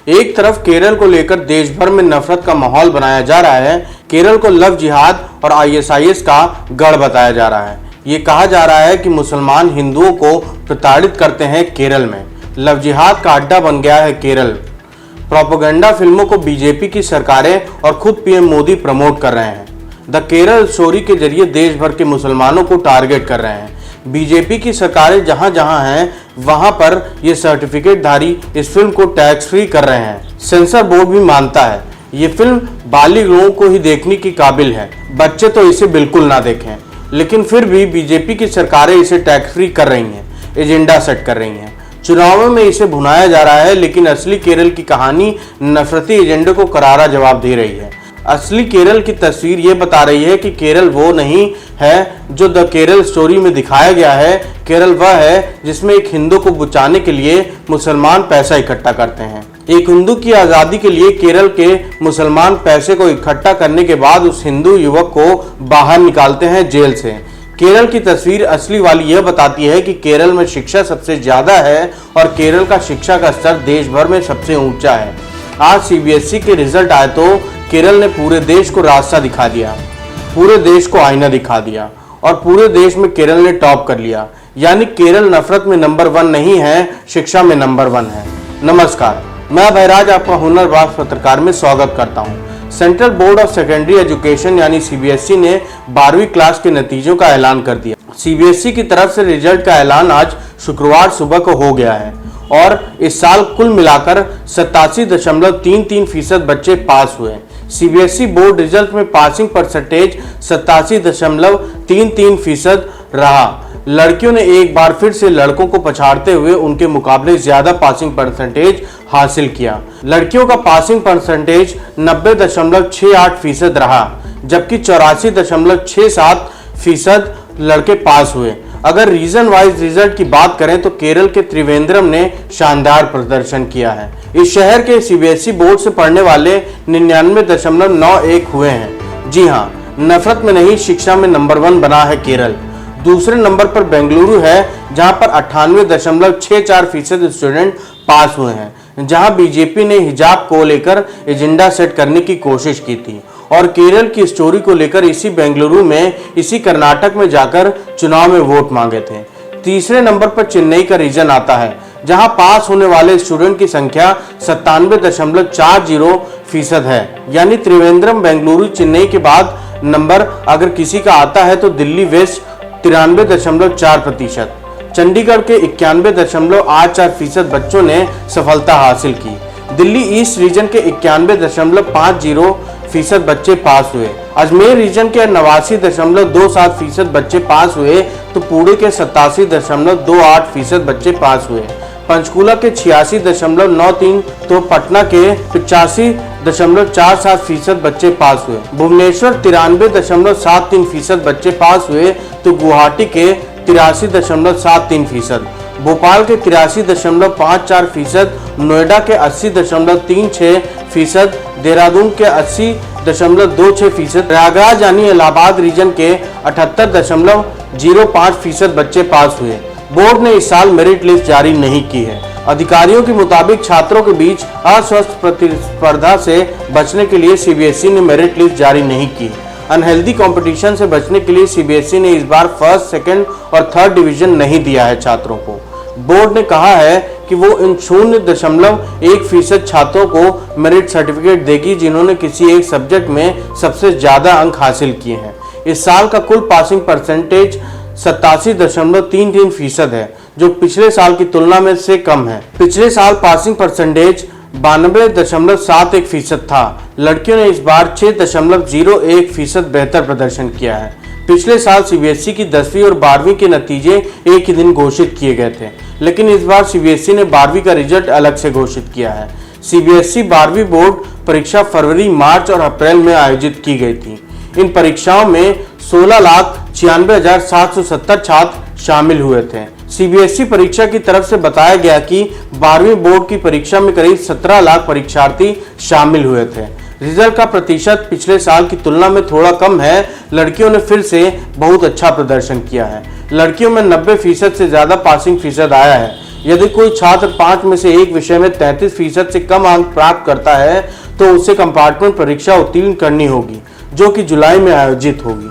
एक तरफ केरल को लेकर देश भर में नफरत का माहौल बनाया जा रहा है। केरल को लव जिहाद और आईएसआईएस का गढ़ बताया जा रहा है। ये कहा जा रहा है कि मुसलमान हिंदुओं को प्रताड़ित करते हैं। केरल में लव जिहाद का अड्डा बन गया है केरल। प्रोपेगेंडा फिल्मों को बीजेपी की सरकारें और खुद पीएम मोदी प्रमोट कर रहे हैं। द केरल स्टोरी के जरिए देश भर के मुसलमानों को टारगेट कर रहे हैं। बीजेपी की सरकारें जहां जहां हैं वहां पर ये सर्टिफिकेटधारी इस फिल्म को टैक्स फ्री कर रहे हैं। सेंसर बोर्ड भी मानता है ये फिल्म बालिग लोगों को ही देखने की काबिल है, बच्चे तो इसे बिल्कुल ना देखें। लेकिन फिर भी बीजेपी की सरकारें इसे टैक्स फ्री कर रही हैं, एजेंडा सेट कर रही हैं। चुनावों में इसे भुनाया जा रहा है, लेकिन असली केरल की कहानी नफरती एजेंडे को करारा जवाब दे रही है। असली केरल की तस्वीर ये बता रही है कि केरल वो नहीं है जो द केरल स्टोरी में दिखाया गया है। केरल वह है जिसमें एक हिंदू को बचाने के लिए मुसलमान पैसा इकट्ठा करते हैं। एक हिंदू की आज़ादी के लिए केरल के मुसलमान पैसे को इकट्ठा करने के बाद उस हिंदू युवक को बाहर निकालते हैं जेल से। केरल की तस्वीर असली वाली यह बताती है कि केरल में शिक्षा सबसे ज़्यादा है और केरल का शिक्षा का स्तर देश भर में सबसे ऊंचा है। आज सीबीएसई के रिजल्ट आए तो केरल ने पूरे देश को रास्ता दिखा दिया, पूरे देश को आईना दिखा दिया और पूरे देश में केरल ने टॉप कर लिया। यानी केरल नफरत में नंबर 1 नहीं है, शिक्षा में नंबर 1 है। नमस्कार, मैं भैराज आपका हुनरबाज पत्रकार में स्वागत करता हूं। Central board of secondary education यानी सीबीएसई ने 12वीं क्लास के नतीजों का ऐलान कर दिया। सीबीएसई की तरफ से रिजल्ट का ऐलान आज शुक्रवार सुबह को हो गया है और इस साल कुल मिलाकर 87.33% बच्चे पास हुए। सीबीएसई बोर्ड रिजल्ट में पासिंग परसेंटेज 87.33% रहा। लड़कियों ने एक बार फिर से लड़कों को पछाड़ते हुए उनके मुकाबले ज्यादा पासिंग परसेंटेज हासिल किया। लड़कियों का पासिंग परसेंटेज 90.68% रहा, जबकि 84.67% लड़के पास हुए। अगर रीजन वाइज रिजल्ट की बात करें तो केरल के त्रिवेंद्रम ने शानदार प्रदर्शन किया है। इस शहर के सीबीएसई बोर्ड से पढ़ने वाले 99.91 हुए हैं। जी हाँ, नफरत में नहीं शिक्षा में नंबर 1 बना है केरल। दूसरे नंबर पर बेंगलुरु है जहां पर 98.64% स्टूडेंट पास हुए हैं, जहां बीजेपी ने हिजाब को लेकर एजेंडा सेट करने की कोशिश की थी और केरल की स्टोरी को लेकर इसी बेंगलुरु में, इसी कर्नाटक में जाकर चुनाव में वोट मांगे थे। तीसरे नंबर पर चेन्नई का रीजन आता है जहां पास होने वाले स्टूडेंट की संख्या 97.40% है। यानी त्रिवेंद्रम, बेंगलुरु, चेन्नई के बाद नंबर अगर किसी का आता है तो दिल्ली वेस्ट 93.4%, चंडीगढ़ के 91.84% बच्चों ने सफलता हासिल की। दिल्ली ईस्ट रीजन के 91.50% बच्चे पास हुए। अजमेर रीजन के 89.27% बच्चे पास हुए तो पुणे के 87.28% बच्चे पास हुए। पंचकुला के 86.93 तो पटना के 85.47% बच्चे पास हुए। भुवनेश्वर 93.73% बच्चे पास हुए तो गुवाहाटी के 83.73%, भोपाल के 83.54%, नोएडा के 80.36%, देहरादून के 80.26%, प्रयागराज यानी इलाहाबाद रीजन के 78.05% बच्चे पास हुए। बोर्ड ने इस साल मेरिट लिस्ट जारी नहीं की है। अधिकारियों के मुताबिक छात्रों के बीच अस्वस्थ प्रतिस्पर्धा से बचने के लिए सीबीएसई ने मेरिट लिस्ट जारी नहीं की। अनहेल्दी कंपटीशन से बचने के लिए सीबीएसई ने इस बार फर्स्ट, सेकंड और थर्ड डिवीजन नहीं दिया है छात्रों को। बोर्ड ने कहा है कि वो इन 0.1% छात्रों को मेरिट सर्टिफिकेट देगी जिन्होंने किसी एक सब्जेक्ट में सबसे ज्यादा अंक हासिल किए हैं। इस साल का कुल पासिंग परसेंटेज 87.33% है, जो पिछले साल की तुलना में से कम है। पिछले साल पासिंग परसेंटेज 92.71% था। लड़कियों ने इस बार 6.01% बेहतर प्रदर्शन किया है। पिछले साल सीबीएसई की 10वीं और 12वीं के नतीजे एक ही दिन घोषित किए गए थे, लेकिन इस बार सीबीएसई ने 12वीं का रिजल्ट अलग से घोषित किया है। सीबीएसई 12वीं बोर्ड परीक्षा फरवरी, मार्च और अप्रैल में आयोजित की गई थी। इन परीक्षाओं में 16,96,770 छात्र शामिल हुए थे। सीबीएसई परीक्षा की तरफ से बताया गया कि 12वीं बोर्ड की परीक्षा में करीब 17 लाख परीक्षार्थी शामिल हुए थे। रिजल्ट का प्रतिशत पिछले साल की तुलना में थोड़ा कम है। लड़कियों ने फिर से बहुत अच्छा प्रदर्शन किया है। लड़कियों में 90% से ज्यादा पासिंग फीसद आया है। यदि कोई छात्र 5 में से एक विषय में 33% से कम अंक प्राप्त करता है तो उसे कंपार्टमेंट परीक्षा उत्तीर्ण करनी होगी, जो कि जुलाई में आयोजित होगी।